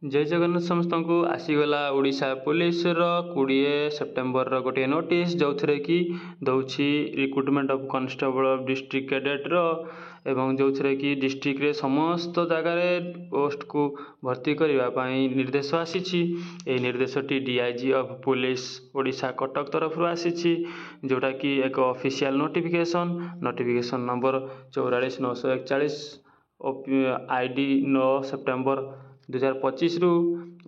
जय जगन्नाथ समस्त को आसीगला ओडिशा पुलिस रो 20 सेप्टेम्बर रो गोटे नोटिस जो थे कि दौची recruitment of constable of district cadet रो एवं जो थे कि डिस्ट्रिक्ट रे समस्त जगार पोस्ट को भर्ती करने निर्देश आसी निर्देश T DIG of police Odisha Cuttack तरफ आसी जोटा कि एक official notification number 44,941 ID 9 September 2025 रु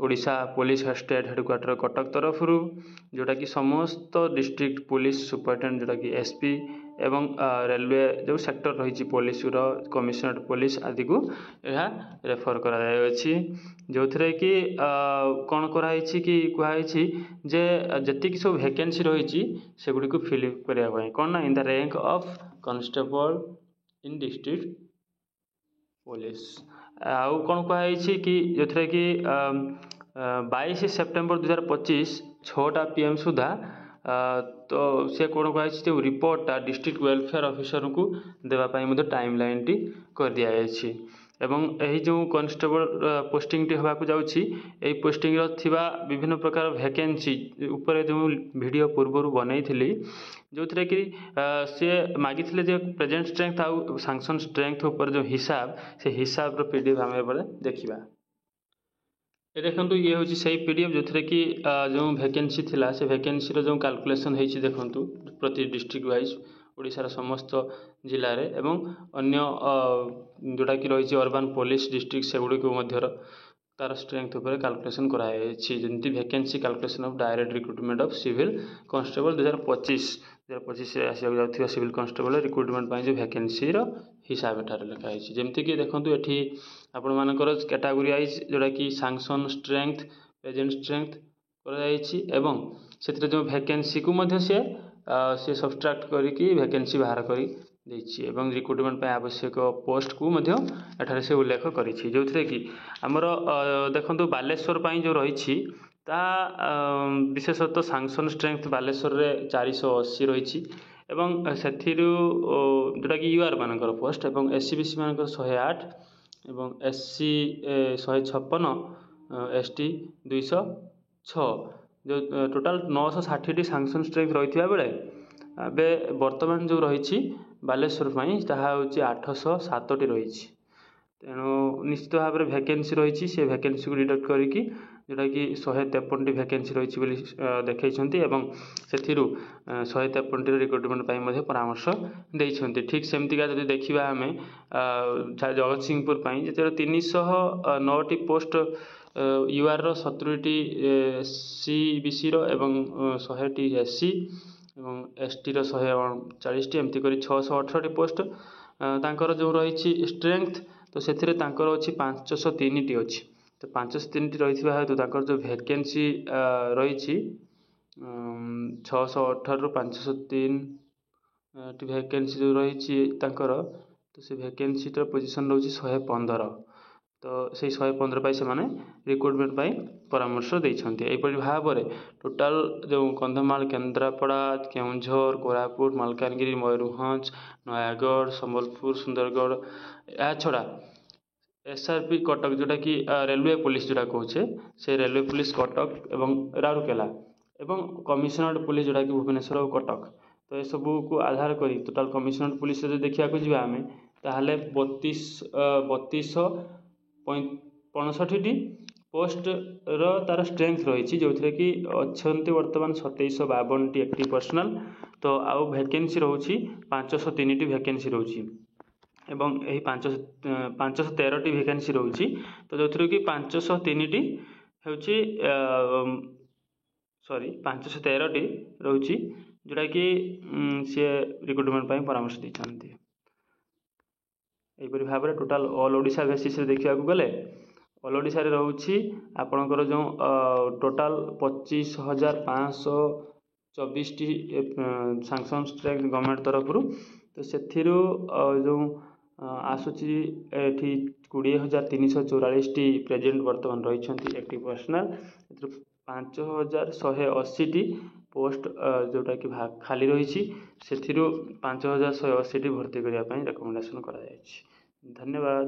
Odisha police state headquarter Cuttack तरफ जोटा कि समस्त डिस्ट्रिक्ट पुलिस सुपरिटेडेंट जोटा कि एसपी एवं रेलवे जो सेक्टर रही पुलिस कमिशनरेट पुलिस आदि को यह रेफर कराई जो थे कि कौन कराई कि कहुई जे जी सब वैकेंसी रही से गुड़ी को फिलअप करने कौन ना in the rank of constable in district police आउ कौन कहुई कि जो थे कि 22 सेप्टेम्बर 2025 6टा PM सुधा तो से कौन कहुई रिपोर्टा डिस्ट्रिक्ट वेलफेयर ऑफिसर को देवाई टाइम लाइन टी कर दिखाई एवं यही जो कांस्टेबल पोस्टिंग टी होगा जाऊँगी यही पोस्टिंग थिबा विभिन्न प्रकार वैकेंसी ऊपर जो वीडियो पूर्व बनई थी जो थे कि सी मागी जो प्रेजेंट स्ट्रेंथ आउ सैंक्शन स्ट्रेंथ ऊपर जो हिसाब से हिसाब PDF आम देखा ये देखो ये हूँ से PDF जो थे कि जो वैकेंसी थिला से वैकेंसी जो कैलकुलेशन होती देखु प्रति डिस्ट्रिक्ट वाइज ओडिशार समस्त जिले में एवं अन्य जोटा कि रही अर्बान पुलिस डिस्ट्रिक्ट से गुड़ी तार स्ट्रेंथ उपर कैलकुलेशन कराई vacancy calculation of direct recruitment of civil constable 2025 आसक जाऊँ सिविल कांस्टेबल रिक्रुटमेंट जो वैकेंसी हिसाब एठार लिखाई जमीक देखो ये आपण मानकर कैटेगोरी वाइज जोटा कि सैंक्शन स्ट्रेंथ प्रेजेंट स्ट्रेंथ एवं से जो वैकेंसी को सी सब्सट्राक्ट करके वैकेंसी बाहर कर रिक्रुटमेंट आवश्यक पोस्ट को एठार से उल्लेख कर जो थे कि आमर देखो बालेश्वर जो रही विशेषतः सैंक्शन स्ट्रेंथ बालेश्वर में 480 रही एवं से जोटा कि यूआर मानकर पोस्ट एवं SC/BC मानकर 108 एवं SC 156 ST 206 जो टोटाल 960 सैंक्शन स्ट्रेंथ रही बेले बे वर्तमान जो रही बालेश्वर ताहा हूँ 807 रही तेणु निश्चित भाव में वैकेंसी रही से वैकेंसी को डिडक्ट करके जोटा कि 153 वैकेंसी रही देखते से 153 रिक्रुटमेंट परामर्श देते ठीक सेमतिका जब देखा आम जगत सिंहपुर जो 309 पोस्ट यूआर 70 SC/BC एवं 100 SC एवं ST 140 एमती कर 618 पोस्ट तांकर जो रही स्ट्रेंथ तो से अच्छी 503 अच्छी तो 503 रही हेतु जो वैकेंसी रही 618 रु 503 वैकेंसी जो रही तो से वैकेंसी पोजिशन रोचे 115 तो से 115 से रिक्रुटमेंट परामर्श देते यहपरि भाव में टोटाल जो कंधमाल केन्द्रापड़ा केउंझर कोरापुट मालकानगिरी मयूरभंज नयागढ़ संबलपुर सुंदरगढ़ या छड़ा SRP कटक जोटा कि रेलवे पुलिस जोटा कहे से रेलवे पुलिस कटक एवं राउरकेला एवं कमिशनरेट पुलिस जोटा कि भुवनेश्वर और कटक तो ये सब को आधार कर टोटाल कमिशनरेट पुलिस जो देखा जा आम ताहले 3265 पोस्ट तार स्ट्रेंथ रही जो थे कि अच्छा बर्तमान 2752 एक्टिव पर्सनाल तो आउ वैकेंसी रोची 503 वैकेंसी रोची एवं यही 513 वैकेंसी रोची तो जो थी कि 503 हूँ सॉरी 513 रोची जोटा कि सी रिक्रुटमेंट परामर्श देते यहपरि भाव में टोटाल ऑल ओडिशा बेसिस देखा गले ऑल ओडिशा रे रोची आपणकर जो टोटाल 25,524 सैंक्शन स्ट्रेंथ गवर्नमेंट तरफ तो से जो आसूची 20,344 प्रेजेंट बर्तमान रही एक्टिव पर्सनाल 5,180 पोस्ट जोटा कि खाली रही से 5,180 भर्ती करने रिकमेंडेशन कर धन्यवाद।